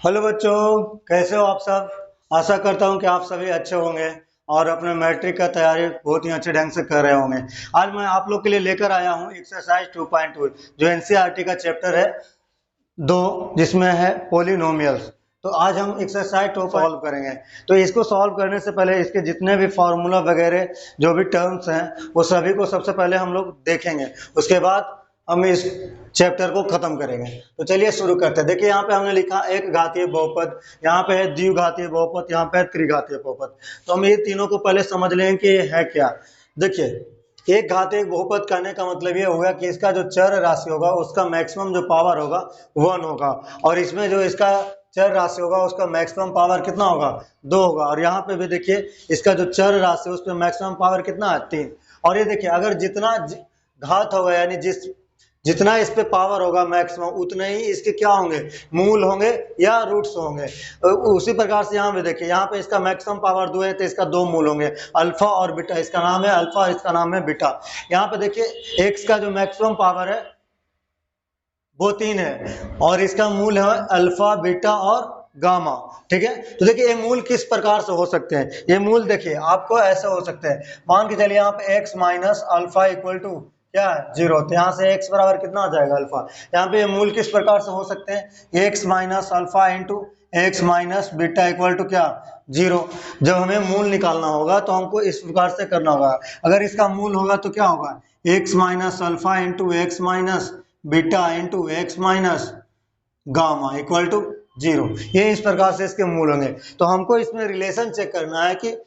Hello बच्चों, कैसे हो आप सब। आशा करता हूं कि आप सभी अच्छे होंगे और अपने मैट्रिक का तैयारी बहुत ही अच्छे ढंग से कर रहे होंगे। आज मैं आप लोग के लिए लेकर आया हूं एक्सरसाइज 2.2 जो एनसीईआरटी का चैप्टर है 2, जिसमें है पॉलिनोमियल्स। तो आज हम एक्सरसाइज 2 सॉल्व करेंगे। तो इसको सॉल्व करने से पहले इसके जितने भी फार्मूला वगैरह जो भी टर्म्स हैं वो सभी को सबसे पहले हम लोग देखेंगे, उसके बाद हम इस चैप्टर को खत्म करेंगे। तो चलिए शुरू करते हैं। देखिए यहाँ पे हमने लिखा एक घातीय बहुपद, यहाँ पे है द्विघातीय बहुपद, यहाँ पे है त्रिघातीय बहुपद। तो हम ये तीनों को पहले समझ लेंगे कि ये है क्या। देखिए एक घातीय बहुपद कहने का मतलब ये होगा कि इसका जो चर राशि होगा उसका मैक्सिमम जो पावर होगा 1 होगा, और इसमें जो इसका चर राशि होगा उसका मैक्सिमम पावर कितना होगा 2 होगा। और यहाँ पे भी देखिए इसका जो चर राशि है उस पर मैक्सिमम पावर कितना है 3। और ये देखिए अगर जितना घात होगा यानी जितना इस पे पावर होगा मैक्सिमम उतने ही इसके क्या होंगे, मूल होंगे या रूट्स होंगे। उसी प्रकार से यहाँ पे देखिए यहाँ पे इसका मैक्सिमम पावर 2 है तो इसका 2 मूल होंगे, अल्फा और बीटा। इसका नाम है अल्फा, इसका नाम है बीटा। यहाँ पे देखिए एक्स का जो मैक्सिमम पावर है वो 3 है और इसका मूल है अल्फा बीटा और गामा। ठीक है, तो देखिए ये मूल किस प्रकार से हो सकते हैं। ये मूल देखिए आपको ऐसा हो सकते हैं, मान के चलिए यहाँ पे x minus alpha equal to क्या है 0, तो यहाँ से x बराबर कितना आ जाएगा अल्फा। यहाँ पे ये मूल किस प्रकार से हो सकते हैं, x minus alpha into x minus beta equal to क्या 0। जब हमें मूल निकालना होगा तो हमको इस प्रकार से करना होगा। अगर इसका मूल होगा तो क्या होगा, x minus alpha into x minus beta into x minus gamma equal to 0। ये इस प्रकार से इसके मूल होंगे। तो हमको इसमें रिलेशन चेक करना है कि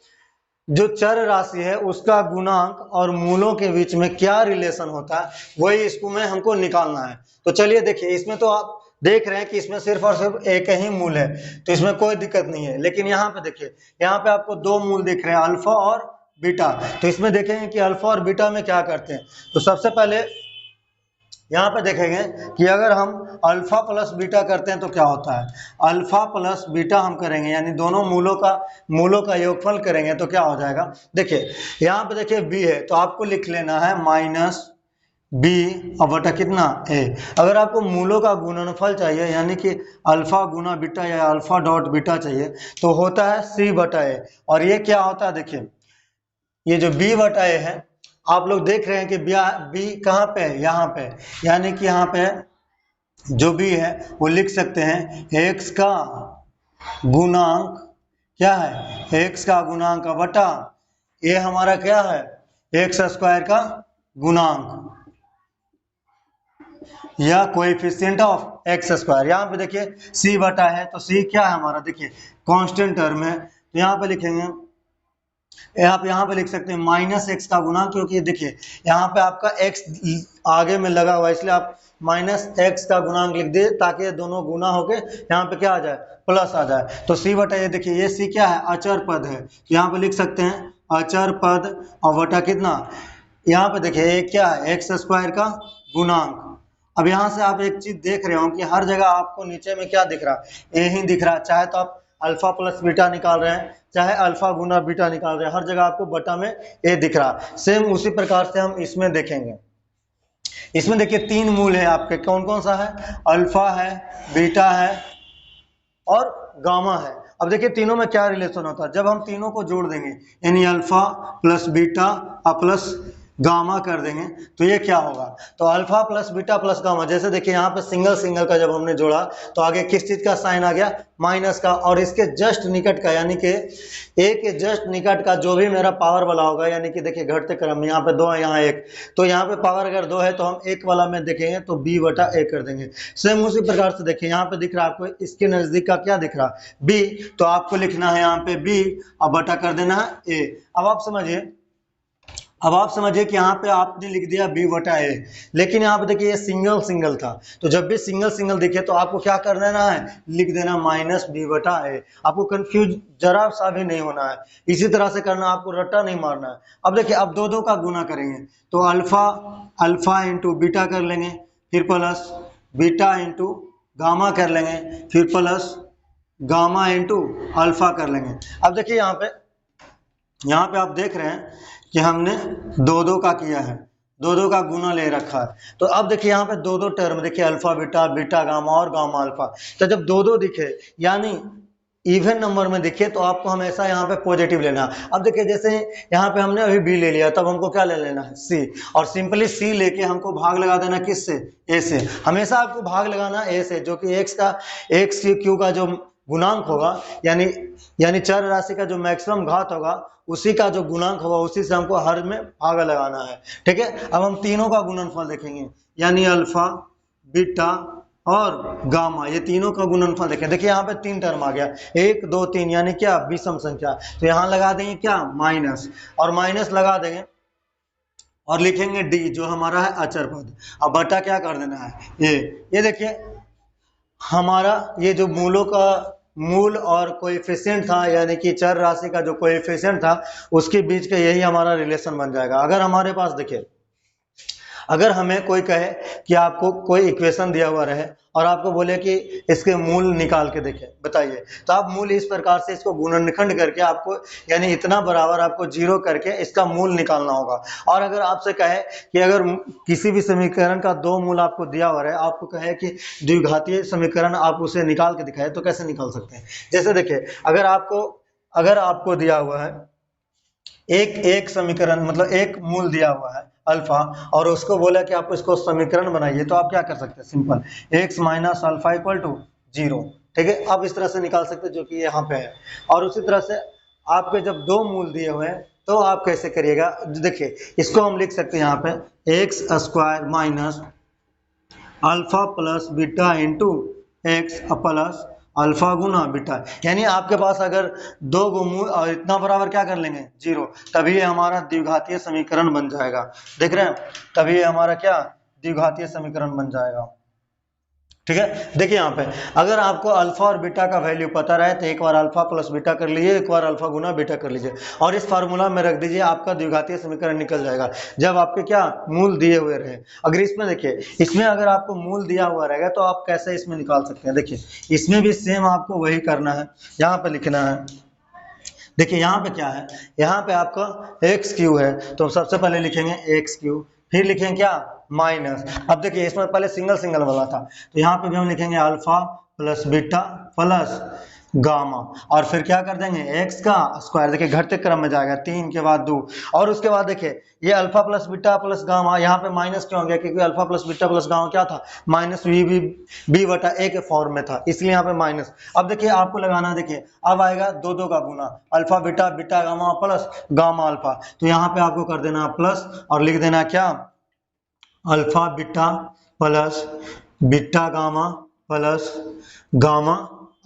जो चर राशि है उसका गुणांक और मूलों के बीच में क्या रिलेशन होता है, वही इसको में हमको निकालना है। तो चलिए देखिए इसमें तो आप देख रहे हैं कि इसमें सिर्फ और सिर्फ एक ही मूल है, तो इसमें कोई दिक्कत नहीं है। लेकिन यहाँ पे देखिए यहाँ पे आपको 2 मूल दिख रहे हैं अल्फा और बीटा। तो इसमें देखेंगे कि अल्फा और बीटा में क्या करते हैं। तो सबसे पहले यहाँ पे देखेंगे कि अगर हम अल्फा प्लस बीटा करते हैं तो क्या होता है, अल्फा प्लस बीटा हम करेंगे यानी दोनों मूलों का योगफल करेंगे तो क्या हो जाएगा। देखिए यहाँ पे देखिए बी है तो आपको लिख लेना है माइनस बी और बटा कितना ए। अगर आपको मूलों का गुणनफल चाहिए यानी कि अल्फा गुना बीटा या अल्फा डॉट बीटा चाहिए तो होता है सी बटा ए। और ये क्या होता है, देखिए ये जो बी बटा ए है आप लोग देख रहे हैं कि बी कहाँ पे है, यहाँ पे, यानी कि यहाँ पे जो बी है वो लिख सकते हैं एक्स का गुणांक क्या है, एक्स का गुणांक का बटा ये हमारा क्या है एक्स स्क्वायर का गुणांक या कोएफिशिएंट ऑफ एक्स स्क्वायर। यहाँ पे देखिए सी बटा है तो सी क्या है हमारा, देखिए कांस्टेंट टर्म है तो यहाँ पे लिखेंगे, आप यहाँ पे लिख सकते हैं माइनस एक्स का गुना, क्योंकि देखिए यहाँ पे आपका एक्स आगे में लगा हुआ है इसलिए आप माइनस एक्स का गुणांक लिख दिए ताकि ये दोनों गुना होके यहाँ पे क्या आ जाए प्लस आ जाए। तो सी बटा ये देखिए ये सी क्या है अचर पद है, यहाँ पे लिख सकते हैं अचर पद और बटा कितना, यहाँ पे देखिए ये क्या है एक्स स्क्वायर का गुणांक। अब यहाँ से आप एक चीज देख रहे हो कि हर जगह आपको नीचे में क्या दिख रहा है, यही दिख रहा है। चाहे तो आप अल्फा प्लस बीटा निकाल रहे हैं चाहे अल्फा गुना बीटा निकाल रहे हैं, हर जगह आपको बटा में ए दिख रहा है। सेम उसी प्रकार से हम इसमें देखेंगे। इसमें देखिए 3 मूल है आपके, कौन कौन सा है, अल्फा है, बीटा है और गामा है। अब देखिए तीनों में क्या रिलेशन होता है, जब हम तीनों को जोड़ देंगे यानी alpha plus beta plus gamma कर देंगे तो ये क्या होगा, तो alpha plus beta plus gamma. जैसे देखिए यहाँ पे सिंगल सिंगल का जब हमने जोड़ा तो आगे किस चीज का साइन आ गया, माइनस का, और इसके जस्ट निकट का यानी कि ए के जस्ट निकट का जो भी मेरा पावर वाला होगा, यानी कि देखिए घटते क्रम में यहाँ पे 2 है यहाँ 1, तो यहाँ पे पावर अगर 2 है तो हम 1 वाला में देखेंगे तो b बटा a कर देंगे। सेम उसी प्रकार से देखिए यहाँ पे दिख रहा है आपको इसके नजदीक का क्या दिख रहा है b, तो आपको लिखना है यहाँ पे b और बटा कर देना है a। अब आप समझिए कि यहाँ पे आपने लिख दिया b बटा a, लेकिन यहाँ पे देखिए ये सिंगल सिंगल था, तो जब भी सिंगल सिंगल दिखे तो आपको क्या कर देना है, लिख देना माइनस b बटा a। आपको कंफ्यूज जरा सा भी नहीं होना है, इसी तरह से करना, आपको रट्टा नहीं मारना है। अब देखिए अब दो का गुना करेंगे तो अल्फा इंटू बीटा कर लेंगे, फिर प्लस बीटा इंटू गामा कर लेंगे, फिर प्लस गामा इंटू अल्फा कर लेंगे। अब देखिए यहाँ पे आप देख रहे हैं कि हमने 2 का किया है, दो दो का गुना ले रखा है। तो अब देखिए यहाँ पे दो दो टर्म देखिए, अल्फा बीटा, बीटा गामा और गामा अल्फा। तो जब दो दो दिखे यानी इवन नंबर में दिखे तो आपको हमेशा यहाँ पे पॉजिटिव लेना है। अब देखिए जैसे यहाँ पे हमने अभी बी ले लिया, तब हमको क्या ले लेना है, सी, और सिंपली सी लेके हमको भाग लगा देना किससे, ए से। हमेशा आपको भाग लगाना ए से, जो कि एक्स क्यू का जो गुणांक होगा, यानी चर राशि का जो मैक्सिमम घात होगा उसी का जो गुणांक होगा उसी से हमको हर में भाग लगाना है। ठीक है, अब हम तीनों का गुणनफल देखेंगे, यानी अल्फा, बीटा और गामा, ये तीनों का गुणनफल देखें। देखिए यहाँ पे तीन टर्म आ गया, 1 2 3, यानी क्या, विषम संख्या। तो यहाँ लगा देंगे क्या, माइनस, और माइनस लगा देंगे और लिखेंगे डी, जो हमारा है अचर पद। अब बटा क्या कर देना है, ये देखिए हमारा ये जो मूलों का मूल और कोएफिशिएंट था, यानी कि चर राशि का जो कोएफिशिएंट था उसके बीच का यही हमारा रिलेशन बन जाएगा। अगर हमारे पास देखिए, अगर हमें कोई कहे कि आपको कोई इक्वेशन दिया हुआ रहे और आपको बोले कि इसके मूल निकाल के देखें, बताइए, तो आप मूल इस प्रकार से इसको गुणनखंड करके आपको, यानी इतना बराबर आपको जीरो करके इसका मूल निकालना होगा। और अगर आपसे कहे कि अगर किसी भी समीकरण का दो मूल आपको दिया हुआ है, आपको कहे कि द्विघातीय समीकरण आप उसे निकाल के दिखाए, तो कैसे निकाल सकते हैं। जैसे देखिए, अगर आपको दिया हुआ है एक समीकरण, मतलब एक मूल दिया हुआ है अल्फा, और उसको बोला कि आप इसको समीकरण बनाइए, तो आप क्या कर सकते हैं, simple x minus alpha equal to 0। ठीक है, आप इस तरह से निकाल सकते हैं, जो कि यहाँ पे है। और उसी तरह से आपके जब दो मूल दिए हुए हैं तो आप कैसे करिएगा, देखिए इसको हम लिख सकते हैं यहाँ पे x square minus alpha plus beta into x plus alpha गुना बीटा, यानी आपके पास अगर दो गो मूल और इतना बराबर क्या कर लेंगे, 0, तभी ये हमारा द्विघातीय समीकरण बन जाएगा। देख रहे हैं, तभी ये हमारा क्या, द्विघातीय समीकरण बन जाएगा। ठीक है, देखिए यहाँ पे अगर आपको अल्फा और बीटा का वैल्यू पता रहे तो एक बार अल्फा प्लस बीटा कर लीजिए, एक बार अल्फा गुना बीटा कर लीजिए और इस फार्मूला में रख दीजिए, आपका द्विघातीय समीकरण निकल जाएगा जब आपके क्या, मूल दिए हुए रहे। अगर इसमें देखिए, इसमें अगर आपको मूल दिया हुआ रहेगा तो आप कैसे इसमें निकाल सकते हैं, देखिए इसमें भी सेम आपको वही करना है, यहाँ पे लिखना है। देखिए यहाँ पे क्या है, यहाँ पे आपका एक्स क्यू है, तो सबसे पहले लिखेंगे एक्स क्यू, फिर लिखेंगे क्या, माइनस। अब देखिए इसमें पहले सिंगल सिंगल वाला था, तो यहाँ पे भी हम लिखेंगे alpha plus beta plus gamma, और फिर क्या कर देंगे, एक्स का स्क्वायर, देखिए घटते क्रम में जाएगा, 3 के बाद 2, और उसके बाद देखिए ये alpha plus beta plus gamma, यहाँ पे माइनस क्यों हो गया, क्योंकि alpha plus beta plus gamma क्या था, माइनस बी बटा ए के फॉर्म में था, इसलिए यहाँ पे माइनस। अब देखिए आपको लगाना, देखिए अब आएगा दो दो का गुना, alpha beta, beta gamma plus gamma alpha, तो यहाँ पे आपको कर देना प्लस और लिख देना क्या, alpha beta plus beta gamma plus gamma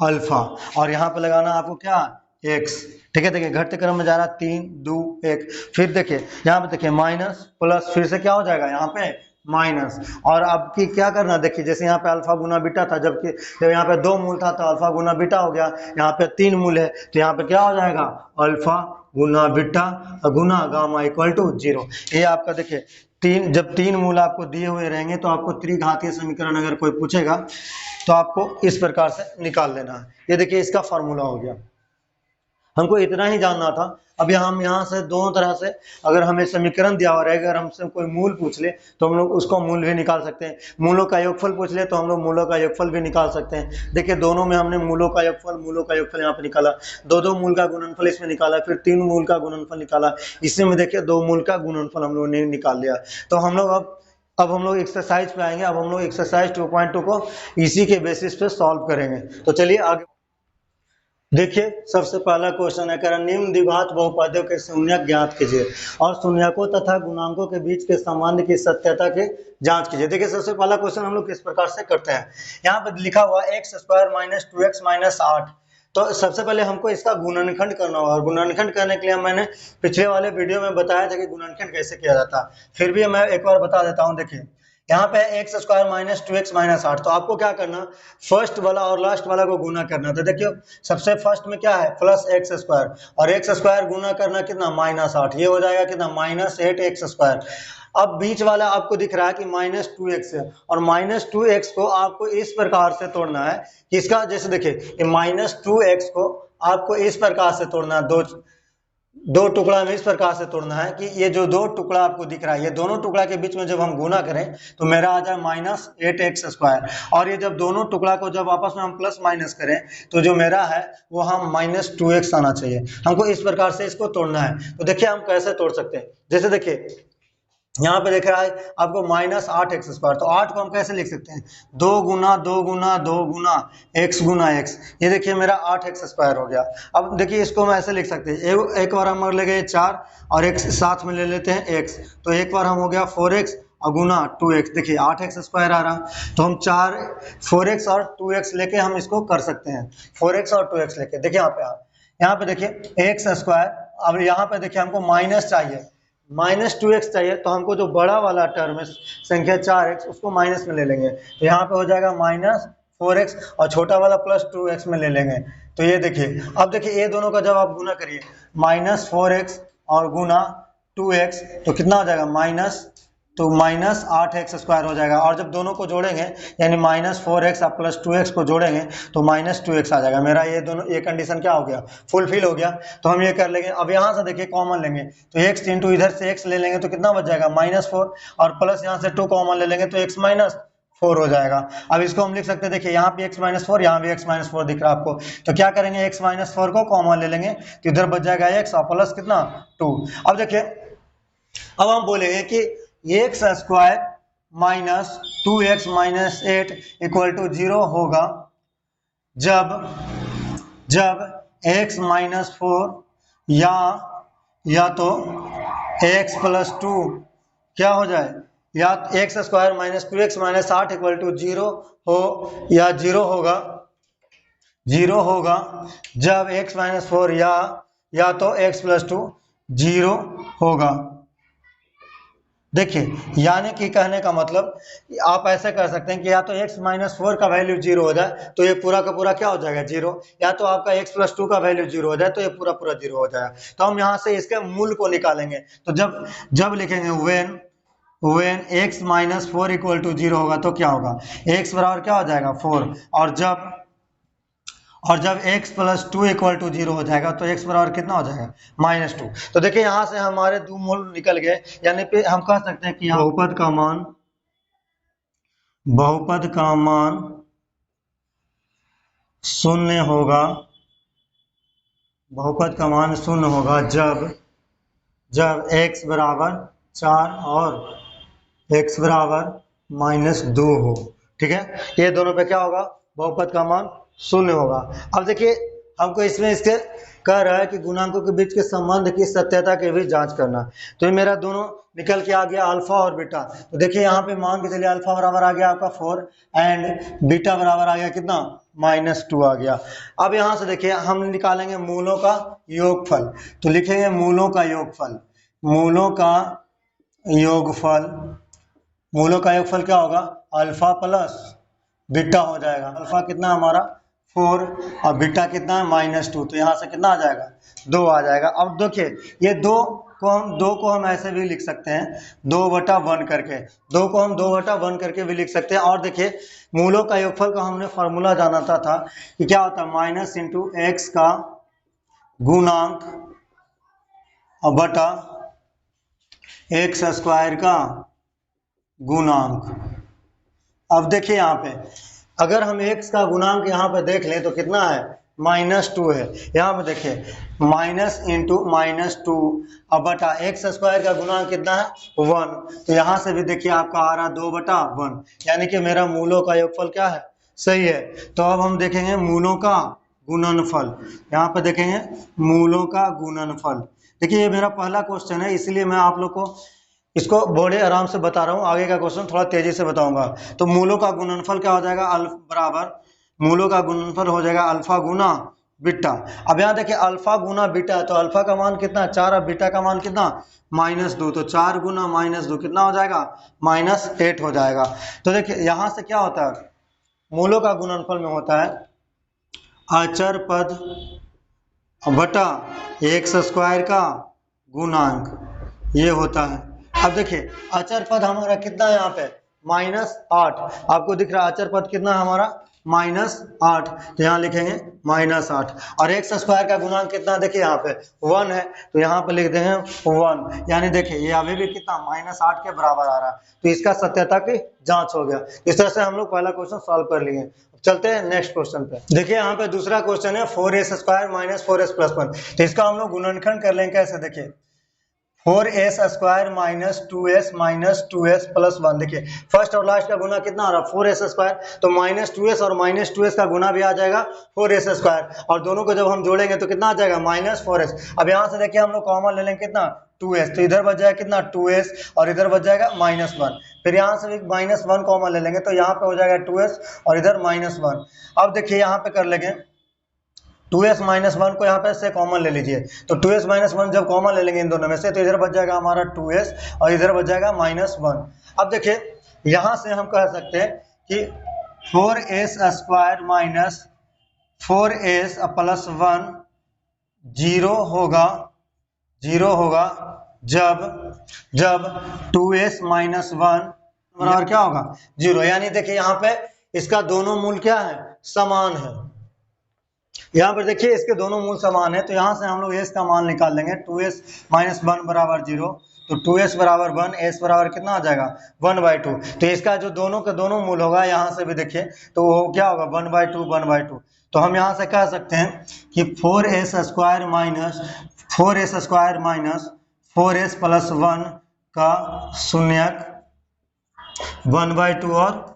alpha, और यहाँ पे लगाना आपको क्या, एक्स। ठीक है, देखिए घटते क्रम में जा रहा है, 3 2 1, फिर देखिए यहाँ पे देखिए माइनस प्लस, फिर से क्या हो जाएगा यहाँ पे माइनस, और अब की क्या करना, देखिए जैसे यहाँ पे अल्फा गुना बीटा था, जबकि जब यहाँ पे दो मूल था तो अल्फा गुना बीटा हो गया, यहाँ पे 3 मूल है तो यहाँ पे क्या हो जाएगा, अल्फा गुना बीटा गुना गामा इक्वल टू 0। ये आपका देखिए जब 3 मूल आपको दिए हुए रहेंगे तो आपको त्रिघातीय समीकरण अगर कोई पूछेगा तो आपको इस प्रकार से निकाल लेना है। ये देखिए इसका फॉर्मूला हो गया, हमको इतना ही जानना था। अब हम यहाँ से दोनों तरह से, अगर हमें समीकरण दिया हुआ रहेगा, अगर हमसे कोई मूल पूछ ले तो हम लोग उसको मूल भी निकाल सकते हैं, मूलों का योगफल पूछ ले तो हम लोग मूलों का योगफल भी निकाल सकते हैं। देखिए दोनों में हमने मूलों का योगफल यहाँ पे निकाला, दो मूल का गुणनफल इसमें निकाला, फिर 3 मूल का गुणनफल निकाला, इसमें में देखिए 2 मूल का गुणनफल हम लोगों ने निकाल लिया। तो हम लोग अब हम लोग एक्सरसाइज पे आएंगे। अब हम लोग एक्सरसाइज 2.2 को इसी के बेसिस पे सॉल्व करेंगे। तो चलिए आगे देखिए, सबसे पहला क्वेश्चन है, कह रहा निम्न द्विघात बहुपदों के शून्यक ज्ञात कीजिए और शून्यकों तथा गुणांकों के बीच के संबंध की सत्यता की जांच कीजिए। देखिए सबसे पहला क्वेश्चन हम लोग किस प्रकार से करते हैं, यहाँ पर लिखा हुआ x square minus 2x minus 8, तो सबसे पहले हमको इसका गुणनखंड करना होगा, और गुणनखंड करने के लिए मैंने पिछले वाले वीडियो में बताया था कि गुणनखंड कैसे किया जाता है, फिर भी मैं एक बार बता देता हूँ। देखिए यहाँ पे x square minus 2x minus 8, तो आपको क्या करना, फर्स्ट वाला और लास्ट वाला को गुना करना। तो देखियो सबसे फर्स्ट में क्या है, प्लस एक्स स्क्वायर, और एक्स स्क्वायर गुना करना कितना, माइनस 8, ये हो जाएगा कितना, माइनस 8x स्क्वायर। अब बीच वाला आपको दिख रहा है कि माइनस 2x है, और माइनस 2x को आपको इस प्रकार से तोड़ना है कि इसका, जैसे देखिए माइनस 2x को आपको इस प्रकार से तोड़ना है, दो टुकड़ा में इस प्रकार से तोड़ना है कि ये जो दो टुकड़ा आपको दिख रहा है, ये दोनों टुकड़ा के बीच में जब हम गुना करें तो मेरा आ जाए -8x²। और ये जब दोनों टुकड़ा को जब आपस में हम प्लस माइनस करें तो जो मेरा है वो हम -2x आना चाहिए। हमको इस प्रकार से इसको तोड़ना है। तो देखिए हम कैसे तोड़ सकते हैं। जैसे देखिए यहाँ पे देख रहा है आपको -8x², तो 8 को हम कैसे लिख सकते हैं, 2 गुना 2 गुना 2 गुना x गुना x। ये देखिए मेरा 8x² हो गया। अब देखिए इसको हम ऐसे लिख सकते हैं, एक बार हम ले गए 4 और एक साथ में ले लेते हैं x, तो एक बार हम हो गया 4x और गुना 2x। देखिए 8x² आ रहा, तो हम 4x और 2x लेके हम इसको कर सकते हैं। 4x और 2x लेके देखिए यहाँ पे देखिए x²। अब यहाँ पे देखिए हमको माइनस चाहिए, -2x चाहिए, तो हमको जो बड़ा वाला टर्म है संख्या 4x उसको माइनस में ले लेंगे, तो यहाँ पे हो जाएगा -4x और छोटा वाला +2x में ले लेंगे। तो ये देखिए, अब देखिए ये दोनों का जब आप गुना करिए -4x और गुना 2x तो कितना हो जाएगा -8x² हो जाएगा। और जब दोनों को जोड़ेंगे यानी -4x और +2x को जोड़ेंगे तो -2x आ जाएगा। मेरा ये दोनों ये कंडीशन क्या हो गया, फुलफिल हो गया। तो हम ये कर लेंगे। अब यहाँ से देखिए कॉमन लेंगे तो x इंटू इधर से x ले लेंगे तो कितना बच जाएगा -4, और प्लस यहाँ से 2 कॉमन ले लेंगे तो x -4 हो जाएगा। अब इसको हम लिख सकते हैं, देखिए यहाँ पे x -4, यहाँ भी x -4 दिख रहा है आपको, तो क्या करेंगे x -4 को कॉमन ले लेंगे तो इधर बच जाएगा x और प्लस कितना 2। अब देखिए अब हम बोलेंगे कि x² -2x -8 = 0 होगा जब x -4 या तो x + 2 क्या हो जाए, या x² -2x -8 = 0 हो, या 0 होगा जब x -4 या तो x + 2 0 होगा। देखिए यानी कि कहने का मतलब आप ऐसे कर सकते हैं कि या तो x -4 का वैल्यू 0 हो जाए तो ये पूरा का पूरा क्या हो जाएगा 0, या तो आपका x + 2 का वैल्यू 0 हो जाए तो ये पूरा 0 हो जाएगा। तो हम यहाँ से इसके मूल को निकालेंगे। तो जब लिखेंगे when x -4 = 0 होगा तो क्या होगा, x बराबर क्या हो जाएगा 4, और जब x + 2 = 0 हो जाएगा तो x बराबर कितना हो जाएगा -2। तो देखिए यहाँ से हमारे दो मूल निकल गए, यानी पे हम कह सकते हैं कि बहुपद का मान शून्य होगा, बहुपद का मान शून्य होगा जब x बराबर 4 और x बराबर -2 हो। ठीक है, ये दोनों पे क्या होगा, बहुपद का मान शून्य होगा। अब देखिए हमको इसमें इसके कह रहा है कि गुणांकों के बीच के संबंध की सत्यता की भी जांच करना। तो ये मेरा दोनों निकल के आ गया अल्फा और बीटा। तो देखिए यहाँ पे मान के चलिए अल्फा बराबर आ गया आपका 4 एंड बीटा बराबर आ गया कितना -2 आ गया। अब यहाँ से देखिए हम निकालेंगे मूलों का योगफल। तो लिखेंगे मूलों का योगफल क्या होगा, अल्फा प्लस बीटा हो जाएगा। अल्फा कितना हमारा 4 और बीटा कितना है -2, तो यहाँ से कितना आ जाएगा 2 आ जाएगा। अब देखिए ये 2 को हम ऐसे भी लिख सकते हैं 2/1 करके, 2 को हम 2/1 करके भी लिख सकते हैं। और देखिए मूलों का योगफल का हमने फॉर्मूला जाना था कि क्या होता है, माइनस इंटू एक्स का गुणांक बटा x² का गुणांक। अब देखिए यहाँ पे अगर हम x का गुणांक यहाँ पे देख लें तो कितना है -2 है। यहाँ पे देखिए माइनस इंटू -2 अब बटा x² का गुणांक कितना है 1। तो यहाँ से भी देखिए आपका आ रहा 2/1, यानी कि मेरा मूलों का योगफल क्या है, सही है। तो अब हम देखेंगे मूलों का गुणनफल। यहाँ पे देखेंगे मूलों का गुणनफल। देखिए ये मेरा पहला क्वेश्चन है, इसलिए मैं आप लोग को इसको बड़े आराम से बता रहा हूँ, आगे का क्वेश्चन थोड़ा तेजी से बताऊंगा। तो मूलों का गुणनफल क्या हो जाएगा, मूलों का गुणनफल हो जाएगा अल्फा गुना बीटा। अब यहाँ देखिए अल्फा गुना बीटा, तो अल्फा का मान कितना 4 और बीटा का मान कितना -2, तो 4 गुना -2 कितना हो जाएगा -8 हो जाएगा। तो देखिए यहाँ से क्या होता है, मूलों का गुणनफल में होता है अचर पद बटा x² का गुणांक, ये होता है। अब देखिए अचर पद हमारा कितना है यहाँ पे -8, आपको दिख रहा है अचर पद कितना है हमारा -8, तो यहाँ लिखेंगे -8। और एक्स स्क्वायर का गुणांक कितना, देखिए यहाँ पे 1 है, तो यहाँ पे लिख देंगे 1, यानी देखिए ये अभी भी कितना -8 के बराबर आ रहा है, तो इसका सत्यता की जांच हो गया। इस तरह से हम लोग पहला क्वेश्चन सॉल्व कर लिए। चलते हैं नेक्स्ट क्वेश्चन पे। देखिए यहाँ पे दूसरा क्वेश्चन है 4s square minus 4s plus 1, तो इसका हम लोग गुणनखंड कर लेंगे। कैसे, देखिए 4s square minus 2s plus 1, देखिए फर्स्ट और लास्ट का गुना कितना आ रहा है 4s स्क्वायर, तो -2s और -2s का गुना भी आ जाएगा 4s स्क्वायर, और दोनों को जब हम जोड़ेंगे तो कितना आ जाएगा -4s। अब यहाँ से देखिए हम लोग कॉमन ले लेंगे कितना 2s, तो इधर बच जाएगा कितना 2s और इधर बच जाएगा -1, फिर यहाँ से भी -1 कॉमन ले लेंगे तो यहाँ पे हो जाएगा 2s और इधर -1। अब देखिए यहाँ पे कर लेंगे 2s -1 को यहाँ पे से कॉमन ले लीजिए, तो 2s -1 जब कॉमन ले लेंगे इन दोनों में से, तो इधर बच जाएगा हमारा 2s और इधर बच जाएगा -1। अब देखिए यहाँ से हम कह सकते हैं कि 4s square minus 4s plus 1 zero होगा जब 2s -1 बराबर क्या होगा 0, यानी देखिए यहाँ पे इसका दोनों मूल क्या है, समान है। यहाँ पर देखिए इसके दोनों मूल समान है, तो यहाँ से हम लोग s का मान निकाल लेंगे। 2s -1 बराबर 0, तो 2s बराबर 1, s बराबर कितना आ जाएगा 1/2। तो इसका जो दोनों के दोनों मूल होगा यहाँ से भी देखिए तो वो क्या होगा 1/2। तो हम यहाँ से कह सकते हैं कि 4s square minus 4s plus 1 का शून्यक 1/2 और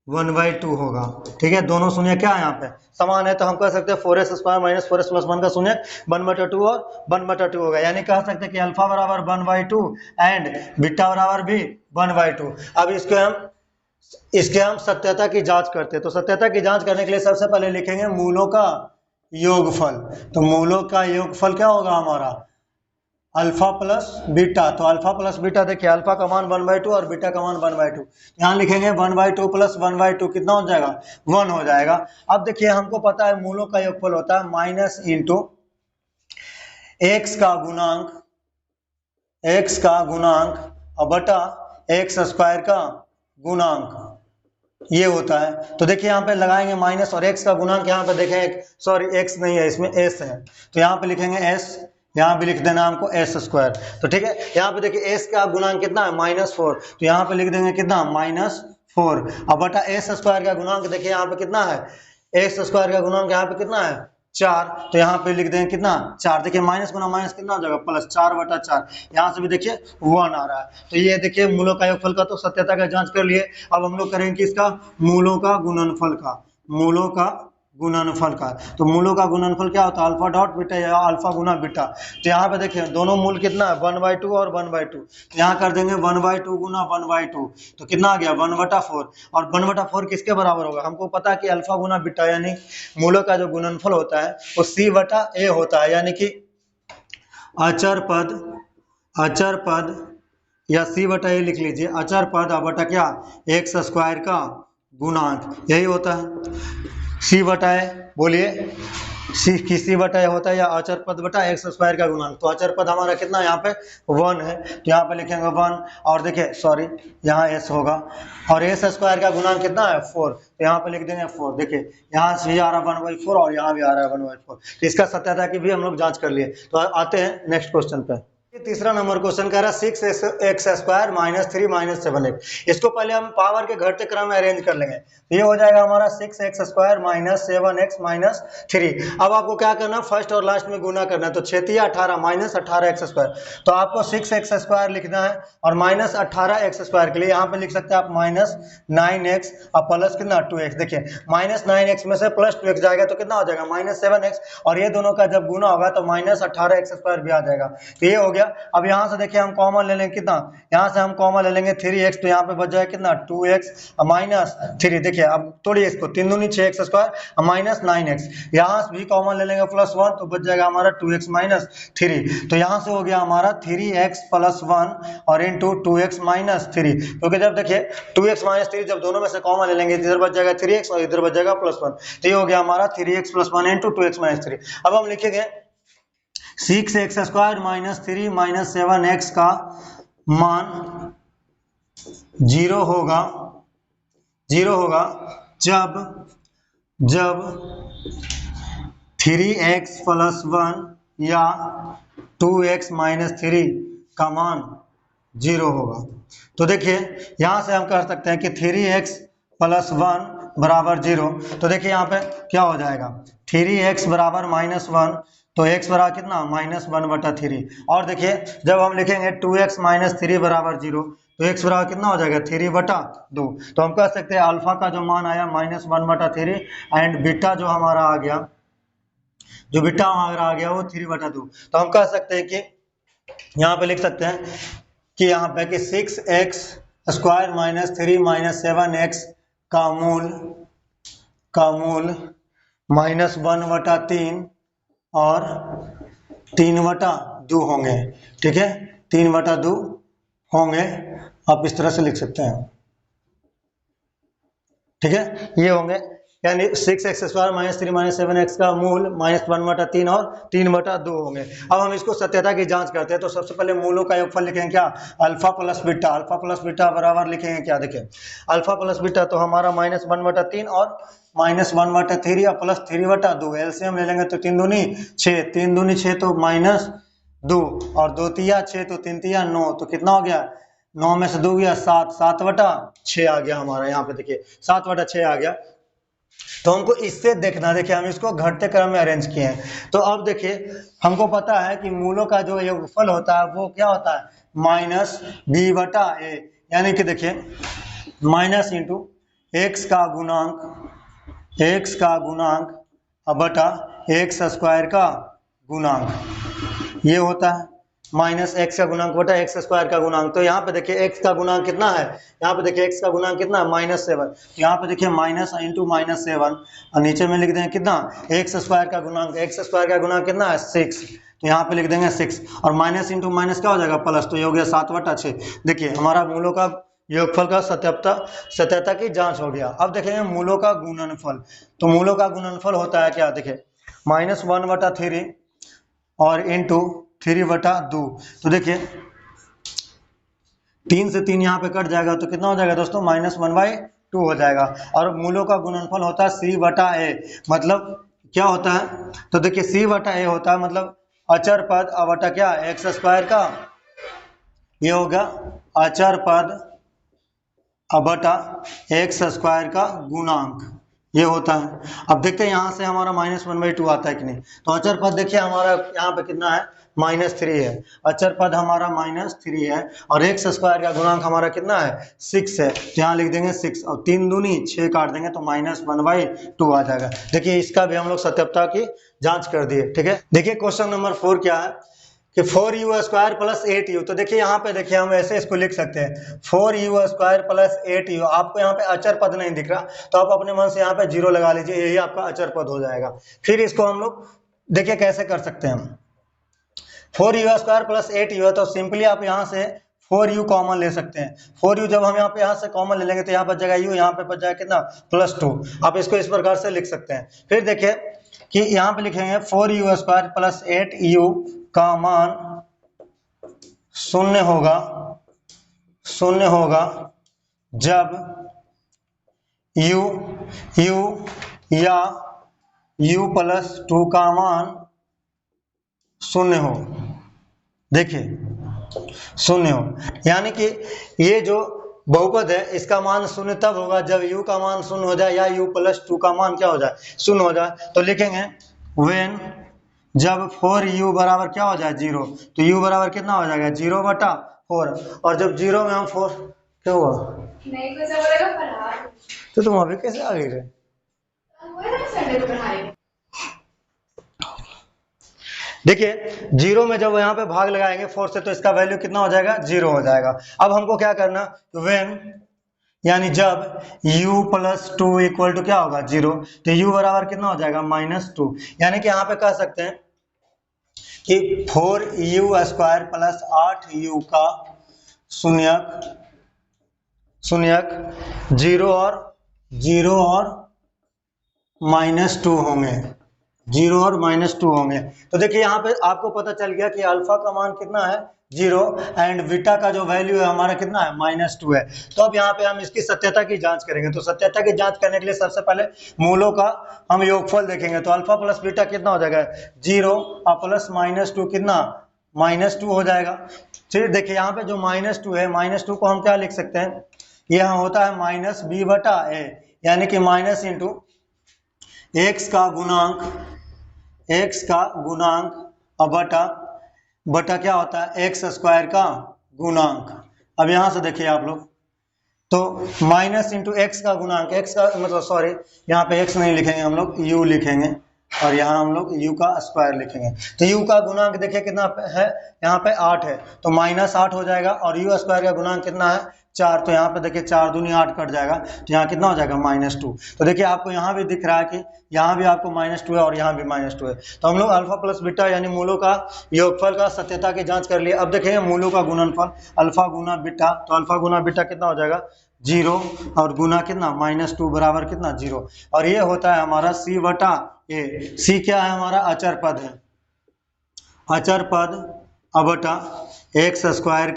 1/2 होगा। ठीक है, दोनों शून्य क्या है यहाँ पे समान है, तो हम कह सकते हैं 4s square minus 4s plus 1 का शून्य 1/2 और 1/2 होगा, यानी कह सकते हैं कि अल्फा बराबर 1/2 एंड बीटा बराबर भी 1/2। अब इसके हम सत्यता की जांच करते हैं, तो सत्यता की जांच करने के लिए सबसे पहले लिखेंगे मूलों का योगफल। तो मूलों का योगफल क्या होगा हमारा अल्फा प्लस बीटा, तो अल्फा प्लस बीटा देखिए अल्फा का मान 1/2 और बीटा का मान 1/2, यहाँ लिखेंगे 1/2 प्लस 1/2 कितना हो जाएगा 1 हो जाएगा। अब देखिए हमको पता है मूलों का योगफल होता है माइनस इंटू एक्स का गुणांक और बटा एक्स स्क्वायर का गुणांक, ये होता है। तो देखिए यहाँ पे लगाएंगे माइनस और एक्स का गुणांक, यहाँ पे देखें सॉरी एक्स नहीं है इसमें एस है, तो यहाँ पे लिखेंगे एस, यहाँ पे लिख देना हमको एस स्क्वायर। तो ठीक है, यहाँ पे देखिए एस का गुणांक कितना है -4, तो यहाँ पे लिख देंगे कितना -4। अब बटा एस स्क्वायर का गुणांक देखिए यहाँ पे कितना है, एक्स स्क्वायर का गुणांक यहाँ पे कितना है 4, तो यहाँ पे लिख देंगे कितना 4। देखिए माइनस गुना माइनस कितना हो जाएगा प्लस 4/4, यहाँ से भी देखिए 1 आ रहा है। तो ये देखिए मूलों का योगफल का तो सत्यता का जांच कर लिए। अब हम लोग करेंगे इसका मूलों का गुणनफल का। तो मूलों का गुणनफल क्या होता है अल्फा डॉट बीटा या अल्फा गुना बीटा। तो यहाँ पे देखिए दोनों मूल कितना है 1/2 और 1/2, यहाँ कर देंगे 1/2 गुना 1/2, तो कितना आ गया 1/4। और 1/4 किसके बराबर होगा, हमको पता है कि अल्फा गुना बीटा यानी मूलों का जो गुणनफल होता है वो c/a होता है, यानी कि अचर पद या c/a लिख लीजिए, अचर पद बटा क्या एक्स स्क्वायर का गुणांक, यही होता है c/a। बोलिए c/a होता है या अचर पद बटा एक्स स्क्वायर का गुणांक। तो अचर पद हमारा कितना यहाँ पे 1 है, तो यहाँ पे लिखेंगे 1 और देखिए सॉरी यहाँ s होगा और s स्क्वायर का गुणांक कितना है 4, तो यहाँ पे लिख देंगे 4। देखिए यहाँ से आ रहा है 1/4 और यहाँ भी आ रहा है 1/4, तो इसका सत्यता की भी हम लोग जांच कर लिए। तो आते हैं नेक्स्ट क्वेश्चन पे। तीसरा नंबर क्वेश्चन कह रहा है 6x square minus 3 minus 7x। इसको पहले हम पावर के घटते क्रम में अरेंज कर लेंगे, तो ये हो जाएगा हमारा 6x square minus 7x minus 3। अब आपको क्या करना फर्स्ट और लास्ट में गुना करना है, तो 6 18 माइनस 18x स्क्वायर, तो आपको 6x स्क्वायर लिखना है और माइनस 18x स्क्वायर के लिए यहाँ पे लिख सकते हैं आप माइनस 9x और प्लस कितना 2x। देखिए माइनस 9x में से प्लस 2x जाएगा तो कितना हो जाएगा माइनस 7x, और ये दोनों का जब गुना होगा तो माइनस 18x स्क्वायर भी आ जाएगा। तो ये हो गया। अब यहाँ से देखिए हम कॉमन ले लेंगे कितना, यहाँ से हम कॉमन ले लेंगे 3x, तो यहाँ पे बच जाएगा कितना 2x माइनस 3। देखिए अब तोड़िए इसको 3 दूनी 6x स्क्वायर माइनस 9x, यहाँ से भी कॉमन ले लेंगे +1 तो बच जाएगा हमारा 2x माइनस 3। तो यहाँ से हो गया हमारा 3x प्लस 1 और इंटू 2x माइनस 3, क्योंकि जब देखिए 2x माइनस 3 जब दोनों में से कॉमन ले लेंगे इधर बच जाएगा 3x और इधर बच जाएगा +1, तो ये हो गया हमारा 3x plus 1 into 2x minus 3। अब हम लिखेंगे 6x square minus 3 minus 7x का मान 0 होगा जब जब 3x प्लस 1 या 2x माइनस 3 का मान 0 होगा। तो देखिए यहाँ से हम कह सकते हैं कि 3x प्लस 1 बराबर 0। तो देखिए यहाँ पे क्या हो जाएगा, 3x बराबर -1, तो x बराबर कितना -1/3। और देखिए जब हम लिखेंगे 2x माइनस 3 बराबर 0, तो x बराबर कितना हो जाएगा 3/2। तो हम कह सकते हैं अल्फा का जो मान आया -1/3 एंड बीटा जो हमारा आ गया, जो बीटा हमारा आ गया वो 3/2। तो हम कह सकते हैं कि यहाँ पे लिख सकते हैं कि यहाँ पे कि 6x square minus 3 minus 7x का मूल -1/3 और 3/2 होंगे। ठीक है, 3/2 होंगे, आप इस तरह से लिख सकते हैं। ठीक है, ये होंगे, यानी 6x square minus 3 minus 7x का मूल -1/3 और 3/2 होंगे। अब हम इसको सत्यता की जांच करते हैं। तो सबसे पहले मूलों का योगफल लिखेंगे क्या, alpha plus beta. Alpha plus beta बराबर लिखेंगे क्या, देखिए अल्फा प्लस बीटा तो हमारा -1/3 और -1/3 या प्लस 3/2। एलसीएम ले लेंगे तो 3 दूनी 6, 3 दूनी 6 तो -2 और 2 तिया 6 तो 3 तिया 9, तो कितना हो गया, 9 में से 2 गया 7, 7/6 आ गया हमारा। यहाँ पे देखिए 7/6 आ गया। तो हमको इससे देखना, देखिए हम इसको घटते क्रम में अरेंज किए हैं। तो अब देखिए हमको पता है कि मूलों का जो योगफल होता है वो क्या होता है -b/a, यानी कि देखिए माइनस इंटू x का गुणांक बटा x स्क्वायर का गुणांक, ये होता है -x का गुणांक बटा x स्क्वायर का गुणांक। तो यहाँ पे देखिए x का गुणांक कितना है, यहाँ पे देखिए x का गुणांक कितना है -7। यहाँ पे देखिए माइनस इंटू -7 और नीचे में लिख देंगे कितना, x स्क्वायर का गुणांक, x स्क्वायर का गुणांक कितना है 6, तो यहाँ पे लिख देंगे 6 और माइनस इंटू माइनस क्या हो जाएगा प्लस, तो ये हो गया 7/6। देखिए हमारा मूलों का योगफल का सत्यता की जांच हो गया। अब देखेंगे मूलों का गुणनफल। तो मूलों का गुणनफल होता है क्या, देखिए -1/3 और इंटू 3/2। तो देखिए 3 से 3 यहाँ पे कट जाएगा तो कितना हो जाएगा दोस्तों, -1/2 हो जाएगा। और मूलों का गुणनफल होता है c/a, मतलब क्या होता है, तो देखिए c/a होता है मतलब अचर पद बटा क्या x स्क्वायर का, ये होगा अचर पद बटा x स्क्वायर का गुणांक, ये होता है। अब देखते हैं यहाँ से हमारा -1/2 आता है कि नहीं। तो अचर पद देखिए हमारा यहाँ पे कितना है -3 है, अचर पद हमारा -3 है और x स्क्वायर का गुणांक हमारा कितना है 6 है, तो यहाँ लिख देंगे 6 और 3 दूनी 6 काट देंगे तो -1/2 आ जाएगा। देखिए इसका भी हम लोग सत्यता की जांच कर दिए। ठीक है, देखिए क्वेश्चन नंबर 4 क्या है कि 4u स्क्वायर प्लस 8u। तो देखिए यहाँ पे देखिए हम ऐसे इसको लिख सकते हैं 4u स्क्वायर प्लस 8u। आपको यहाँ पे अचर पद नहीं दिख रहा तो आप अपने मन से यहाँ पे 0 लगा लीजिए, यही आपका अचर पद हो जाएगा। फिर इसको हम लोग देखिए कैसे कर सकते हैं हम, 4u स्क्वायर प्लस 8u है तो सिंपली आप यहाँ से 4u कॉमन ले सकते हैं। 4u जब हम यहाँ से कॉमन ले लेंगे तो यहाँ पर जाएगा u, यहाँ पे बच जाएगा कितना +2। आप इसको इस प्रकार से लिख सकते हैं। फिर देखिए कि यहाँ पे लिखेंगे 4u स्क्वायर प्लस 8u का मान शून्य होगा जब u या u प्लस 2 का मान शून्य हो। देखिए शून्य हो, यानी कि ये जो बहुपद है इसका मान शून्य तब होगा जब u का मान शून्य हो जाए या u प्लस 2 का मान क्या हो जाए शून्य हो जाए। तो लिखेंगे व्हेन, जब 4u बराबर क्या हो जाए 0, तो u बराबर कितना हो जाएगा 0/4। और जब 0 में हम 4 क्या हुआ नहीं कुछ बोलेगा पढ़ा, तो तुम अभी कैसे आ गई रे, देखिए 0 में जब यहाँ पे भाग लगाएंगे 4 से तो इसका वैल्यू कितना हो जाएगा 0 हो जाएगा। अब हमको क्या करना, व्हेन यानी जब u प्लस 2 इक्वल टू क्या होगा 0, तो u बराबर कितना हो जाएगा -2। यानी कि यहाँ पे कह सकते हैं कि 4u स्क्वायर प्लस 8u का शून्यक 0 और -2 होंगे। जीरो और -2 होंगे। तो देखिए यहाँ पे आपको पता चल गया कि अल्फा का मान कितना है, 0, एंड बीटा का जो वैल्यू है हमारा कितना है, -2 है। तो अब यहाँ पे हम इसकी सत्यता की जांच करेंगे। तो सत्यता की जांच करने के लिए सबसे पहले मूलों का हम योगफल देखेंगे। तो अल्फा प्लस बीटा कितना हो जाएगा, 0 और प्लस -2 कितना, -2 हो जाएगा। फिर देखिए यहाँ पे जो -2 है, -2 को हम क्या लिख सकते हैं, यह होता है -b/a, यानी कि माइनस इंटू x का गुणांक, x का गुणांक और बटा क्या होता है, x स्क्वायर का गुणांक। अब यहां से देखिए आप लोग, तो माइनस इंटू एक्स का गुणांक, x का मतलब सॉरी यहाँ पे x नहीं लिखेंगे हम लोग, u लिखेंगे, और यहाँ हम लोग u का स्क्वायर लिखेंगे। तो u का गुणांक देखिए कितना है, यहाँ पे 8 है, तो -8 हो जाएगा, और u स्क्वायर का गुणांक कितना है, 4, तो यहाँ पे देखिए 4 दूनी 8 कट जाएगा, तो यहाँ कितना हो जाएगा, -2। तो देखिए आपको यहाँ भी दिख रहा है कि यहाँ भी आपको -2 है और यहाँ भी -2 है। तो हम लोग अल्फा प्लस बीटा यानी मूलों का योगफल का सत्यता की जांच कर लिए। अब देखिए मूलों का गुणनफल, अल्फा गुना बीटा, तो अल्फा गुना बीटा कितना हो जाएगा, 0, और गुना कितना, -2 बराबर कितना, 0, और ये होता है हमारा c/a। c क्या है हमारा, अचर पद है, अचर पद बटा एक्स स्क्वायर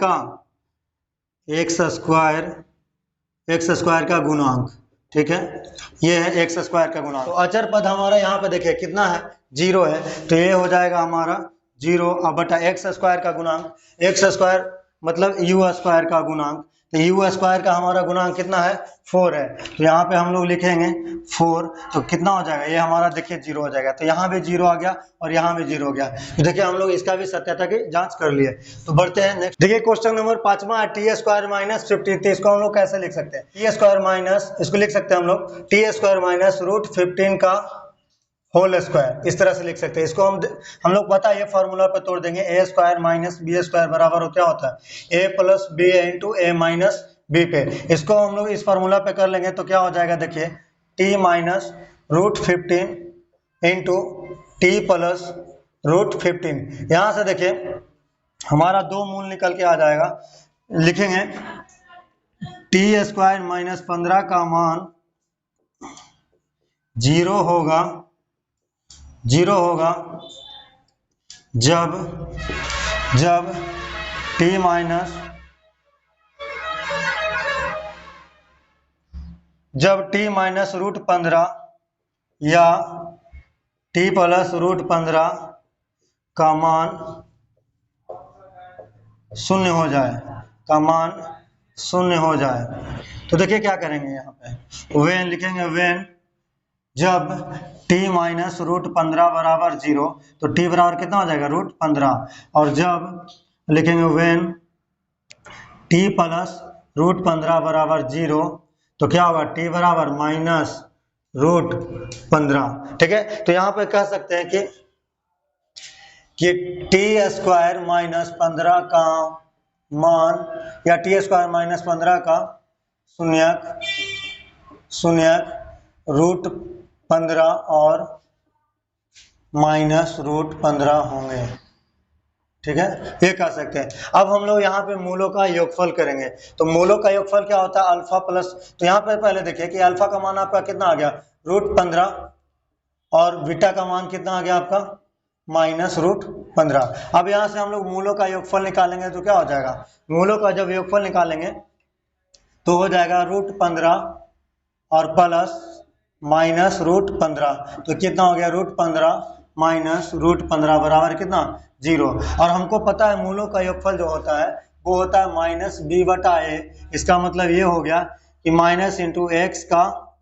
का गुणांक, ठीक है, ये है एक्स स्क्वायर का गुणांक। तो अचर पद हमारा यहाँ पे देखिए कितना है, 0 है, तो ये हो जाएगा हमारा 0 बटा एक्स स्क्वायर का गुणांक, एक्स स्क्वायर मतलब यू स्क्वायर का गुणांक। तो यू स्क्वायर का हमारा गुणांक कितना है, 4 है, तो यहाँ पे हम लोग लिखेंगे 4, तो कितना हो जाएगा, ये हमारा देखिए 0 हो जाएगा, तो यहाँ भी 0 आ गया और यहाँ भी 0 हो गया। तो देखिए हम लोग इसका भी सत्यता की जांच कर लिए। तो बढ़ते हैं नेक्स्ट। देखिए क्वेश्चन नंबर 5वां, t² माइनस 15, तो इसको हम लोग कैसे लिख सकते हैं, t² माइनस, इसको लिख सकते हैं हम लोग t² माइनस √15 का होल स्क्वायर, इस तरह से लिख सकते हैं। इसको हम लोग पता है, ये फॉर्मूला पे तोड़ देंगे, a² माइनस b² बराबर क्या होता है, a plus b into a minus b पे। इसको हम लोग इस फॉर्मूला पे कर लेंगे तो क्या हो जाएगा, देखिए t minus √15 into T plus √15। यहाँ से देखिए हमारा दो मूल निकल के आ जाएगा, लिखेंगे t² माइनस 15 का मान 0 होगा जब t माइनस √15 या t प्लस √15 का मान 0 हो जाए, तो देखिए क्या करेंगे, यहाँ पे वेन लिखेंगे, वेन जब t माइनस √15 बराबर 0, तो t बराबर कितना हो जाएगा, √15, और जब लिखेंगे वेन t प्लस √15 बराबर 0, तो क्या होगा, t बराबर -√15, ठीक है। तो यहाँ पे कह सकते हैं कि t² माइनस 15 का मान या t² माइनस 15 का शून्यक √15 और -√15 होंगे, ठीक है, ये कह सकते हैं। अब हम लोग यहाँ पे मूलों का योगफल करेंगे। तो मूलों का योगफल क्या होता है, अल्फा प्लस, तो यहाँ पे पहले देखिए कि अल्फा का मान आपका कितना आ गया, √15, और बीटा का मान कितना आ गया आपका, -√15। अब यहाँ से हम लोग मूलों का योगफल निकालेंगे तो क्या हो जाएगा, मूलों का जब योगफल निकालेंगे तो हो जाएगा √15 और प्लस -√15, तो कितना हो गया, √15 माइनस √15 बराबर कितना, 0। और हमको पता है मूलों का योगफल जो होता है वो होता है -b/a। इसका मतलब ये हो गया कि माइनस इंटू एक्स का,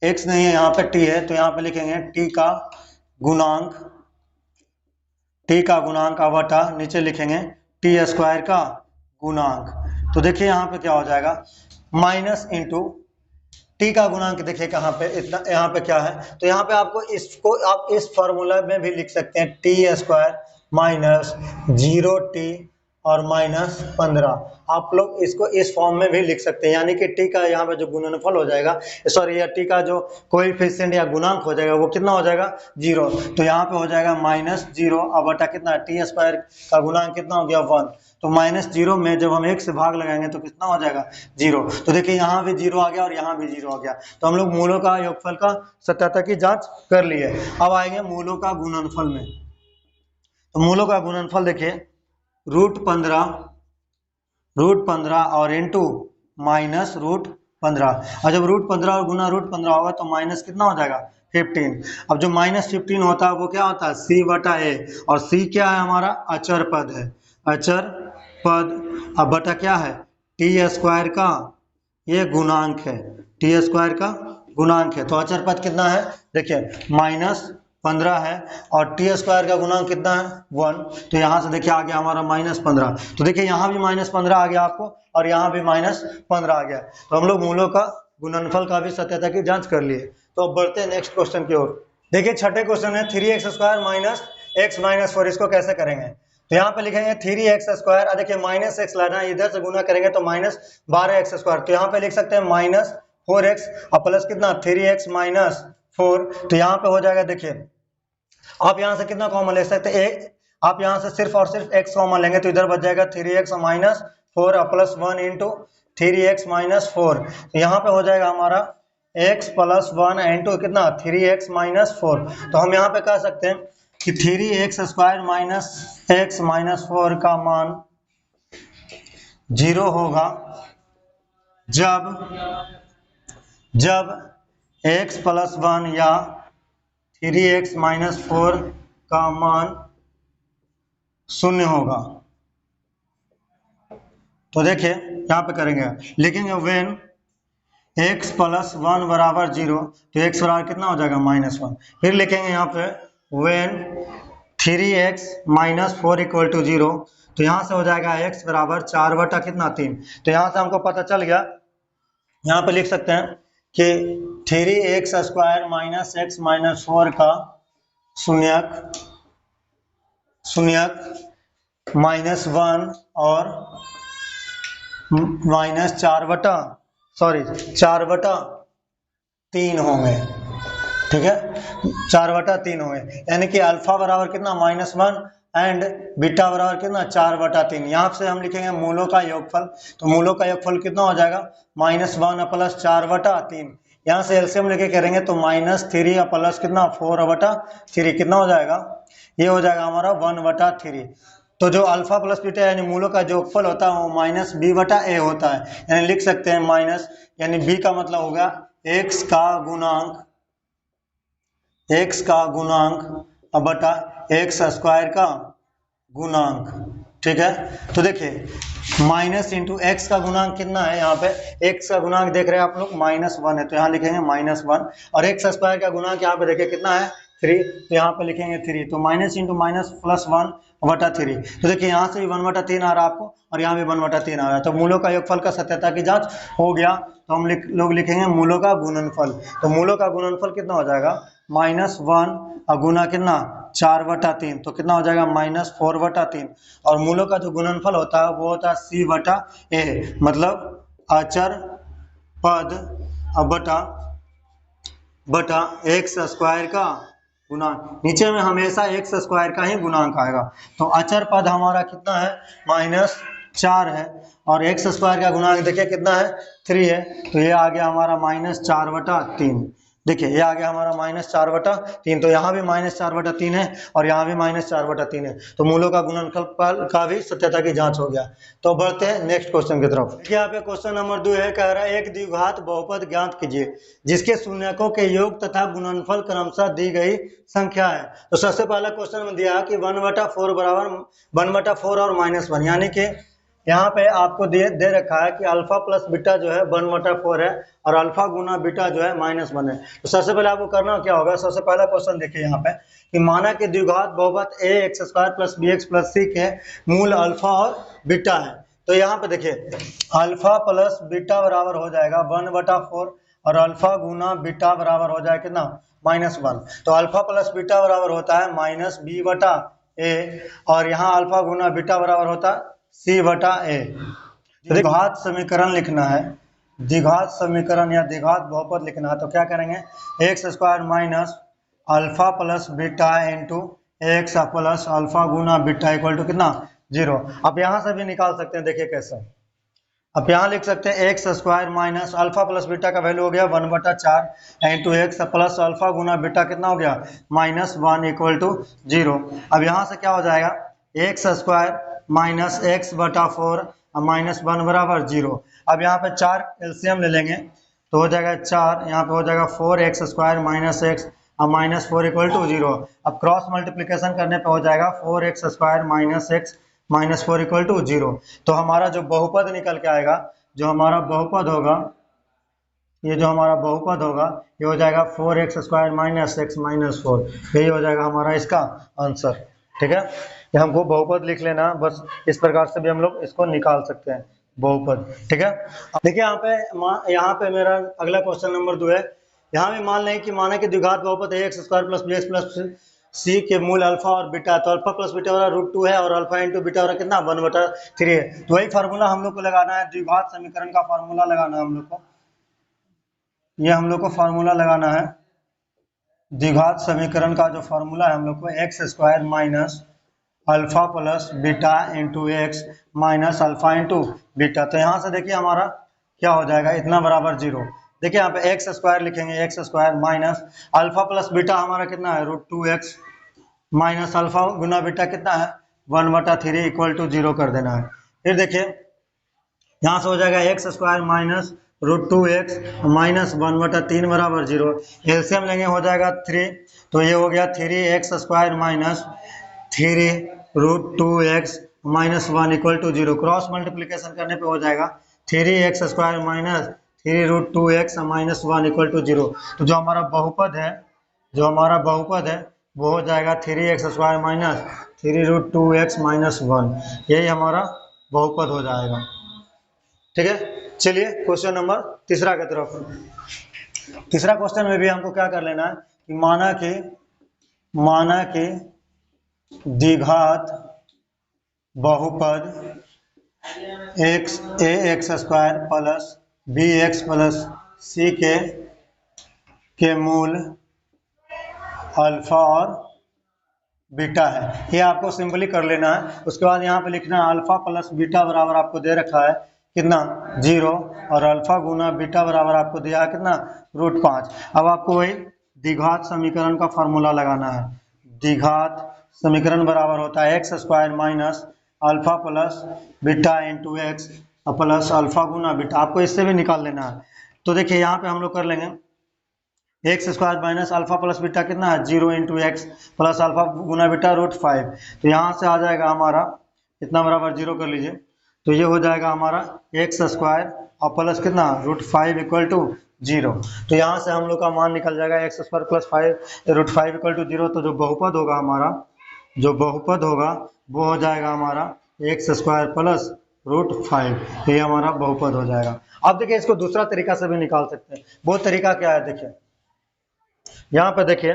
x नहीं है यहाँ पे t है, तो यहाँ पे लिखेंगे t का गुणांक बटा नीचे लिखेंगे t² का गुणांक। तो देखिए यहाँ पे क्या हो जाएगा, माइनस इंटू t का गुणांक, देखिए कहाँ पे, इतना यहाँ पे क्या है, तो यहाँ पे आपको इसको आप इस फॉर्मूला में भी लिख सकते हैं, t² माइनस 0t और -15। आप लोग इसको इस फॉर्म में भी लिख सकते हैं, यानी कि टी का यहाँ पे जो गुणनफल हो जाएगा, सॉरी या टी का जो कोएफिशिएंट या गुणांक हो जाएगा वो कितना हो जाएगा 0। तो यहाँ पे हो जाएगा -0 अब बटा कितना टी स्क्वायर का गुणांक कितना हो गया 1। तो -0 में जब हम 1 से भाग लगाएंगे तो कितना हो जाएगा 0। तो देखिए यहाँ भी 0 आ गया और यहाँ भी 0 आ गया। तो हम लोग मूलों का योगफल का सत्यता की जांच कर लिए। अब आएंगे मूलों का गुणनफल में। तो मूलों का गुणनफल देखिए √15 और इंटू -√15। और जब √15 और गुना √15 होगा तो माइनस कितना हो जाएगा 15। अब जो -15 होता है वो क्या होता है c/a, और c क्या है हमारा अचर पद है, अचर पद। अब बटा क्या है टी स्क्वायर का ये गुणांक है, टी स्क्वायर का गुणांक है। तो अचर पद कितना है देखिए -15 है और टी स्क्वायर का गुणांक कितना है 1। तो यहाँ से देखिए आ गया हमारा -15। तो देखिए यहाँ भी -15 आ गया आपको और यहाँ भी -15 आ गया। तो हम लोग मूलों का गुणनफल का भी सत्यता की जांच कर लिए। तो अब बढ़ते हैं नेक्स्ट क्वेश्चन की ओर। देखिए छठे क्वेश्चन है 3x² - x - 4, इसको कैसे करेंगे। तो यहाँ पे लिखेंगे 3x², देखिए -x लाना है, इधर से गुना करेंगे तो -12x²। तो यहाँ पे लिख सकते हैं -4x और प्लस कितना 3x - 4। तो यहाँ पे हो जाएगा, देखिए आप यहाँ से कितना कॉमन ले सकते हैं, आप यहाँ से सिर्फ और सिर्फ x कॉमन लेंगे तो इधर बच जाएगा 3x - 4 प्लस 1 इंटू 3x - 4। तो यहाँ पे हो जाएगा हमारा x प्लस 1 इंटू कितना 3x - 4। तो हम यहाँ पे कह सकते हैं कि 3x² - x - 4 का मान 0 होगा जब x प्लस 1 या 3x - 4 का मान 0 होगा। तो देखिए यहाँ पे करेंगे, लिखेंगे व्हेन x प्लस 1 बराबर 0, तो x बराबर कितना हो जाएगा -1। फिर लिखेंगे यहाँ पे व्हेन 3x - 4 = 0, तो यहाँ से हो जाएगा x बराबर 4 बटा कितना 3। तो यहाँ से हमको पता चल गया, यहाँ पे लिख सकते हैं कि 3x² - x - 4 का शून्यक -1 और -4/3 होंगे, ठीक है 4/3 होंगे, यानी कि अल्फा बराबर कितना -1 एंड बीटा बराबर कितना 4/3। यहाँ से हम लिखेंगे मूलों का योगफल। तो मूलों का योगफल कितना हो जाएगा -1 प्लस 4/3। यहाँ से एलसीएम लेके करेंगे तो -3 प्लस कितना 4/3 कितना हो जाएगा, ये हो जाएगा हमारा 1/3। तो जो अल्फा प्लस बीटा यानी मूलों का जो योगफल होता है वो -b/a होता है, यानी लिख सकते हैं माइनस, यानी b का मतलब होगा x का गुणांक बटा x² का गुणांक, ठीक है। तो देखिए माइनस इंटू एक्स का गुणांक कितना है, यहाँ पे x का गुणांक देख रहे हैं आप लोग -1 है, तो यहाँ लिखेंगे -1 और x² का गुणांक यहाँ पे देखिए कितना है 3, तो यहाँ पे लिखेंगे 3। तो माइनस इंटू माइनस प्लस 1/3। तो देखिए यहाँ से भी 1/3 आ रहा है आपको और यहाँ भी 1/3 आ रहा है। तो मूलों का योगफल का सत्यता की जांच हो गया। तो हम लोग लिखेंगे मूलों का गुणनफल। तो मूलों का गुणनफल कितना हो जाएगा -1 और गुना कितना 4/3, तो कितना हो जाएगा -4/3। और मूलों का जो गुणनफल होता है वो होता है c/a, मतलब अचर पद बटा x² का गुणांक। नीचे में हमेशा x² का ही गुणांक आएगा। तो अचर पद हमारा कितना है -4 है और x² का गुणांक देखिए कितना है 3 है, तो ये आ गया हमारा -4/3। देखिए ये आ गया हमारा -4/3। तो यहाँ भी -4/3 है और यहाँ भी -4/3 है। तो मूलों का गुणनफल का भी सत्यता की जांच हो गया। तो बढ़ते हैं नेक्स्ट क्वेश्चन की तरफ। देखिए यहाँ पे क्वेश्चन नंबर 2 है, कह रहा है एक द्विघात बहुपद ज्ञात कीजिए जिसके शून्यकों के योग तथा गुणनफल क्रमशः दी गई संख्या है। तो सबसे पहला क्वेश्चन में दिया कि 1/4 बराबर 1/4 और -1, यानी कि यहाँ पे आपको दे रखा है कि अल्फा प्लस बीटा जो है 1/4 है और अल्फा गुना बीटा जो है -1 है। तो सबसे पहले आपको करना क्या होगा, सबसे पहला क्वेश्चन देखिए यहाँ पे कि माना कि द्विघात बहुपद ax² + bx + c के मूल अल्फा और बीटा है। तो यहाँ पे देखिए अल्फा प्लस बीटा बराबर हो जाएगा 1/4 और अल्फा गुना बीटा बराबर हो जाएगा कितना -1। तो अल्फा प्लस बीटा बराबर होता है -b/a और यहाँ अल्फा गुना बीटा बराबर होता है सी बटा ए। द्विघात समीकरण लिखना है, द्विघात समीकरण या द्विघात बहुपद लिखना है, तो क्या करेंगे, x square minus alpha plus beta into x plus alpha गुना बीटा इक्वल टू कितना, 0। अब यहाँ से भी निकाल सकते हैं, देखिए कैसे। अब यहाँ लिख सकते हैं x square minus alpha plus beta का वैल्यू हो गया 1/4 इंटू एक्स प्लस अल्फा गुना बीटा कितना हो गया, -1 इक्वल टू 0। अब यहाँ से क्या हो जाएगा, एक्स स्क्वायर माइनस एक्स बटा 4 -1 बराबर 0। अब यहाँ पे 4 एलसीएम ले लेंगे तो हो जाएगा 4, यहाँ पे हो जाएगा 4x square minus x -4 equal to 0। अब क्रॉस मल्टीप्लीकेशन करने पे हो जाएगा 4x square minus x -4 equal to 0। तो हमारा जो बहुपद निकल के आएगा, जो हमारा बहुपद होगा, ये जो हमारा बहुपद होगा ये हो जाएगा 4x स्क्वायर माइनस एक्स -4। यही हो जाएगा हमारा इसका आंसर। ठीक है, ये हमको बहुपद लिख लेना, बस इस प्रकार से भी हम लोग इसको निकाल सकते हैं बहुपद। ठीक है, देखिए यहाँ पे मेरा अगला क्वेश्चन नंबर 2 है। यहाँ भी मान लें कि माना कि द्विघात बहुपद है x square plus b x plus c के मूल अल्फा और बीटा, तो अल्फा प्लस बीटा वाला √2 है और अल्फा इंटू बीटा वाला कितना 1/3 है। तो वही फार्मूला हम लोग को लगाना है, द्विघात समीकरण का फार्मूला लगाना है हम लोग को, ये हम लोग को फार्मूला लगाना है द्विघात समीकरण का। जो फार्मूला है हम लोग को x square minus alpha plus beta into x minus alpha into beta. तो यहाँ से देखिए हमारा क्या हो जाएगा, इतना बराबर 0। देखिए यहाँ पे एक्स स्क्वायर लिखेंगे, x square minus alpha plus beta हमारा कितना है √2x माइनस अल्फा गुना बीटा कितना है 1/3 इक्वल टू 0 कर देना है। फिर देखिए यहाँ से हो जाएगा x square minus √2x minus 1/3 बराबर 0। एलसीएम लेंगे हो जाएगा 3, तो ये हो गया 3x square minus 3√2x -1 equal to 0। Cross multiplication करने पे हो जाएगा 3x square minus 3√2x -1 equal to 0। तो जो हमारा बहुपद है, जो हमारा बहुपद है वो हो जाएगा 3x स्क्वायर माइनस 3√2x -1। यही हमारा बहुपद हो जाएगा। ठीक है, चलिए क्वेश्चन नंबर तीसरा की तरफ। तीसरा क्वेश्चन में भी हमको क्या कर लेना है कि माना कि द्विघात बहुपद ax square plus bx plus c के मूल अल्फा और बीटा है। ये आपको सिंपली कर लेना है। उसके बाद यहाँ पे लिखना है अल्फा प्लस बीटा बराबर आपको दे रखा है कितना 0 और अल्फा गुना बीटा बराबर आपको दिया है कितना √5। अब आपको वही द्विघात समीकरण का फॉर्मूला लगाना है। द्विघात समीकरण बराबर होता है x square minus alpha plus beta into x plus alpha गुना बीटा। आपको इससे भी निकाल लेना है। तो देखिए यहाँ पे हम लोग कर लेंगे x square minus alpha plus beta कितना है 0 इंटू एक्स प्लस अल्फा गुना बीटा √5। तो यहाँ से आ जाएगा हमारा इतना बराबर 0 कर लीजिए, तो ये हो जाएगा हमारा एक्स स्क्वायर और प्लस कितना √5 इक्वल टू 0। तो यहाँ से हम लोग का मान निकल जाएगा x square plus √5 equal to 0। तो जो बहुपद होगा हमारा, जो बहुपद होगा वो हो जाएगा हमारा एक्स स्क्वायर प्लस √5। ये हमारा बहुपद हो जाएगा। अब देखिए इसको दूसरा तरीका से भी निकाल सकते हैं। वो तरीका क्या है, देखिए यहाँ पे देखिए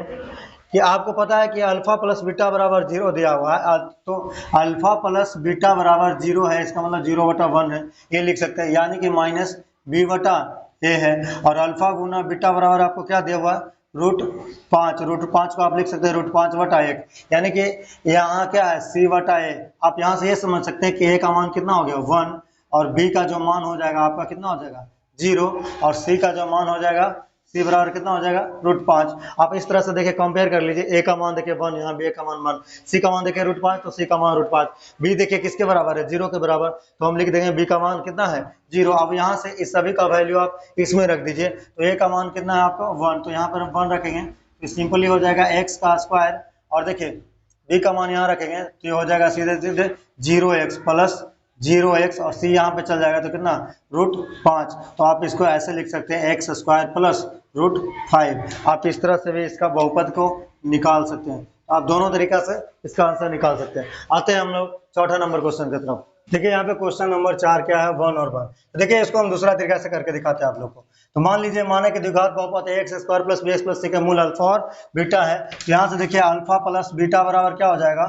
कि आपको पता है कि अल्फा प्लस बीटा बराबर 0 दिया हुआ है, तो अल्फा प्लस बीटा बराबर 0 है, इसका मतलब 0/1 है, ये लिख सकते हैं, यानी कि -b/a है। और अल्फा गुना बीटा बराबर आपको क्या दिया हुआ है √5 को आप लिख सकते हैं √5/1, यानी कि यहाँ क्या है c/a। आप यहाँ से ये समझ सकते हैं कि a का मान कितना हो गया 1 और b का जो मान हो जाएगा आपका कितना हो जाएगा 0 और c का जो मान हो जाएगा c बराबर कितना हो जाएगा √5। आप इस तरह से देखिए कंपेयर कर लीजिए, a का मान देखिए 1, यहाँ b का मान 1, c का मान देखिए √5 तो c का मान √5, b देखिए किसके बराबर है 0 के बराबर, तो हम लिख देंगे b का मान कितना है 0। अब यहाँ से इस सभी का वैल्यू आप इसमें रख दीजिए, तो a का मान कितना है आपका 1, तो यहाँ पर हम 1 रखेंगे तो सिंपली हो जाएगा x का स्क्वायर, और देखिए b का मान यहाँ रखेंगे तो ये हो जाएगा सीधे सीधे 0x प्लस 0x और c यहाँ पे चल जाएगा तो कितना √5। तो आप इसको ऐसे लिख सकते हैं एक्स स्क्वायर प्लस √5। आप इस तरह से भी इसका बहुपद को निकाल सकते हैं। आप दोनों तरीका से इसका आंसर निकाल सकते हैं। आते हैं हम लोग चौथा नंबर क्वेश्चन की तरफ। देखिए यहाँ पे क्वेश्चन नंबर 4 क्या है 1 और 1। तो देखिए इसको हम दूसरा तरीका से करके दिखाते हैं आप लोग को। तो मान लीजिए माने कि द्विघात बहुपद x square plus b x plus c के मूल अल्फा और बीटा है। यहाँ से देखिए अल्फा प्लस बीटा बराबर क्या हो जाएगा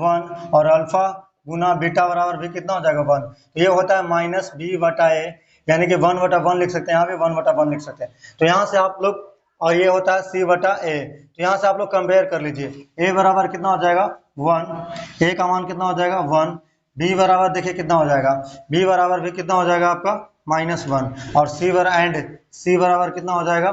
1 और अल्फा गुना बीटा बराबर भी कितना हो जाएगा 1। तो ये होता है माइनस बी बटा ए, यानी कि 1/1 लिख सकते हैं, यहाँ भी 1/1 लिख सकते हैं। तो यहाँ से आप लोग, और ये होता है सी बटा ए, तो यहाँ से आप लोग कंपेयर कर लीजिए। ए बराबर कितना हो जाएगा 1, ए का मान कितना हो जाएगा 1, बी बराबर देखिए कितना हो जाएगा, बी बराबर भी कितना हो जाएगा आपका -1, और सी बराबर कितना हो जाएगा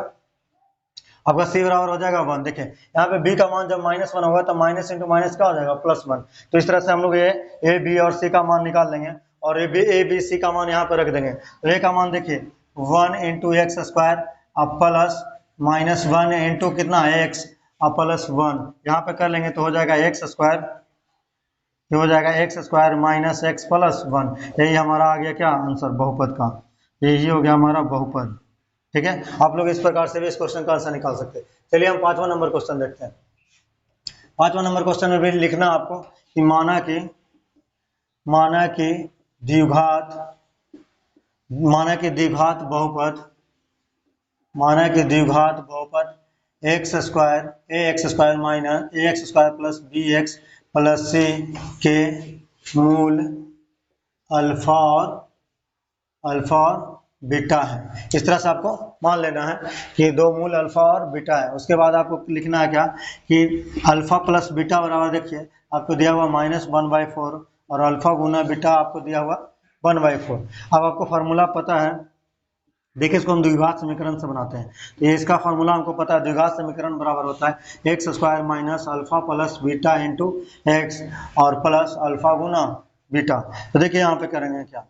आपका, सी बराबर हो जाएगा 1। देखिए यहाँ पे बी का मान जब -1 होगा तो माइनस इंटू माइनस क्या हो जाएगा +1। तो इस तरह से हम लोग ये ए बी और सी का मान निकाल लेंगे, और ए बी सी का मान यहाँ पे रख देंगे। तो ए का मान देखिए 1 इंटू एक्स स्क्वायर अब प्लस -1 इंटू कितना है एक्स अब +1, यहाँ पे कर लेंगे तो हो जाएगा एक्स स्क्वायर, ये हो जाएगा x square minus x plus 1। यही हमारा आ गया क्या आंसर बहुपद का, यही हो गया हमारा बहुपद। ठीक है, आप लोग इस प्रकार से भी इस क्वेश्चन का आंसर निकाल सकते हैं। चलिए हम 5वां नंबर क्वेश्चन देखते हैं। 5वां नंबर क्वेश्चन में भी लिखना आपको कि माना कि द्विघात बहुपद x square minus a x square plus b x plus c के मूल अल्फा और बीटा है। इस तरह से आपको मान लेना है कि दो मूल अल्फा और बीटा है। उसके बाद आपको लिखना है क्या कि अल्फा प्लस बीटा बराबर, देखिए आपको दिया हुआ -1/4 और अल्फा गुना बीटा आपको दिया हुआ 1/4। अब आपको फार्मूला पता है, देखिए इसको हम द्विघात समीकरण से बनाते हैं। तो ये इसका फार्मूला हमको पता है, द्विघात समीकरण बराबर होता है x square minus alpha plus beta into x और प्लस अल्फा गुना बीटा। तो देखिए यहाँ पे करेंगे क्या,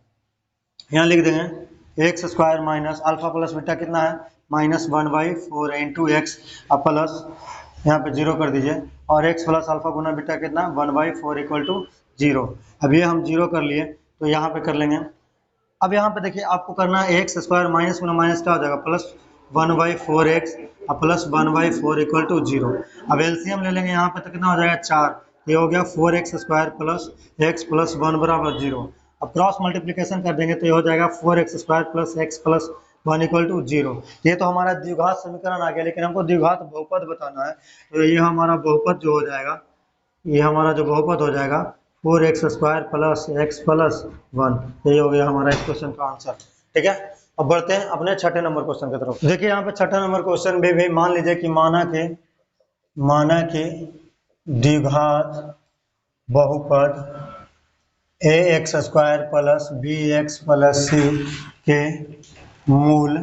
यहाँ लिख देंगे x square minus alpha plus beta कितना है -1/4 इंटू एक्स अब प्लस यहाँ पे 0 कर दीजिए, और एक्स प्लस अल्फा गुना बीटा कितना 1/4 इक्वल टू 0। अब ये हम 0 कर लिए, तो यहाँ पे कर लेंगे। अब यहाँ पे देखिए आपको करना है एक्स स्क्वायर माइनस गुना माइनस क्या हो जाएगा +1/4x और प्लस 1/4 इक्वल टू 0। अब एलसीएम ले लेंगे यहाँ पे तो कितना हो जाएगा 4, ये हो गया 4x square plus x plus 1 बराबर 0। अब क्रॉस मल्टीप्लिकेशन कर देंगे तो ये हो जाएगा 4x square plus x plus 1 equal to 0। ये तो हमारा द्विघात समीकरण आ गया, लेकिन हमको द्विघात बहुपद बताना है। तो ये हमारा बहुपद जो हो जाएगा, ये हमारा जो बहुपद हो जाएगा 4x square plus x plus 1, यही हो गया हमारा इस क्वेश्चन का आंसर। ठीक है, अब बढ़ते हैं अपने छठे नंबर क्वेश्चन की तरफ। देखिए यहाँ पे छठा नंबर क्वेश्चन भी मान लीजिए कि माना कि द्विघात बहुपद ax square plus bx plus c के मूल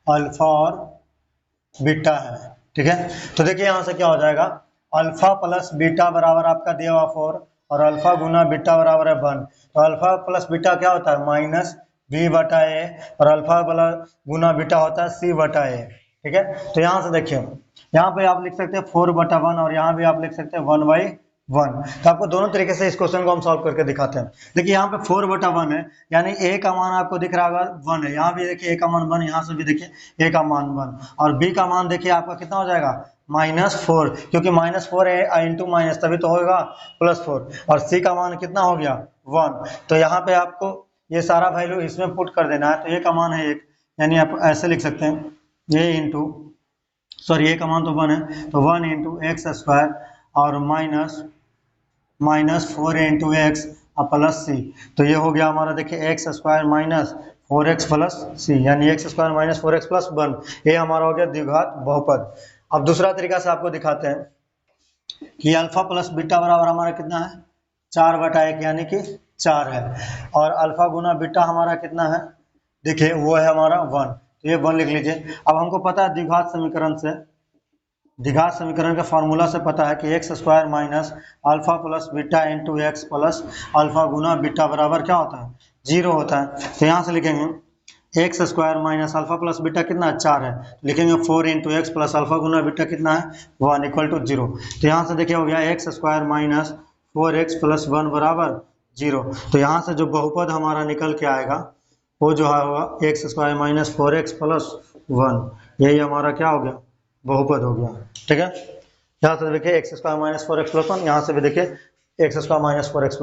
अल्फा और बीटा है। ठीक है, तो देखिए यहाँ से क्या हो जाएगा, अल्फा प्लस बीटा बराबर आपका दिया हुआ 4 और अल्फा गुना बीटा बराबर है 1। तो अल्फा प्लस बीटा क्या होता है -b/a और अल्फा गुना बीटा होता है c/a। ठीक है, तो यहाँ से देखिए यहाँ पे आप लिख सकते हैं 4/1 और यहाँ भी आप लिख सकते हैं 1/1। तो आपको दोनों तरीके से इस क्वेश्चन को हम सॉल्व करके दिखाते हैं। देखिए यहाँ पे 4/1 है, यानी a का मान आपको दिख रहा होगा 1 है, यहाँ भी देखिए a का मान 1, यहाँ से भी देखिए a का मान 1, और b का मान देखिए आपका कितना हो जाएगा -4, क्योंकि -4 है इंटू माइनस तभी तो होगा +4, और c का मान कितना हो गया 1। तो यहाँ पे आपको ये सारा वैल्यू इसमें पुट कर देना है। तो a का मान है 1, यानी आप ऐसे लिख सकते हैं a का मान तो 1 है, तो 1 इंटू एक्स स्क्वायर और -4 इंटू एक्स और प्लस सी। तो ये हो गया हमारा देखिए x square minus 4x plus c, यानी x square minus 4x plus 1, ये हमारा हो गया द्विघात बहुपद। अब दूसरा तरीका से आपको दिखाते हैं कि अल्फा प्लस बीटा बराबर हमारा कितना है 4/1, यानी कि 4 है, और अल्फा गुना बीटा हमारा कितना है, देखिए वो है हमारा 1, तो ये 1 लिख लीजिए। अब हमको पता है द्विघात समीकरण के फार्मूला से पता है कि x square minus alpha plus beta into x plus alpha गुना बीटा बराबर क्या होता है 0 होता है। तो यहाँ से लिखेंगे x square minus alpha plus beta कितना है 4 है, लिखेंगे 4 इंटू एक्स प्लस अल्फा गुना बीटा कितना है 1 इक्वल टू 0। तो यहाँ से देखिए हो गया x square minus 4x plus 1 बराबर 0। तो यहाँ से जो बहुपद हमारा निकल के आएगा वो जो है होगा x square minus 4x plus 1, यही हमारा क्या हो गया बहुपद हो गया। ठीक है, यहाँ से देखिए x square minus 4x plus 1, यहाँ से भी देखिए x square minus 4x plus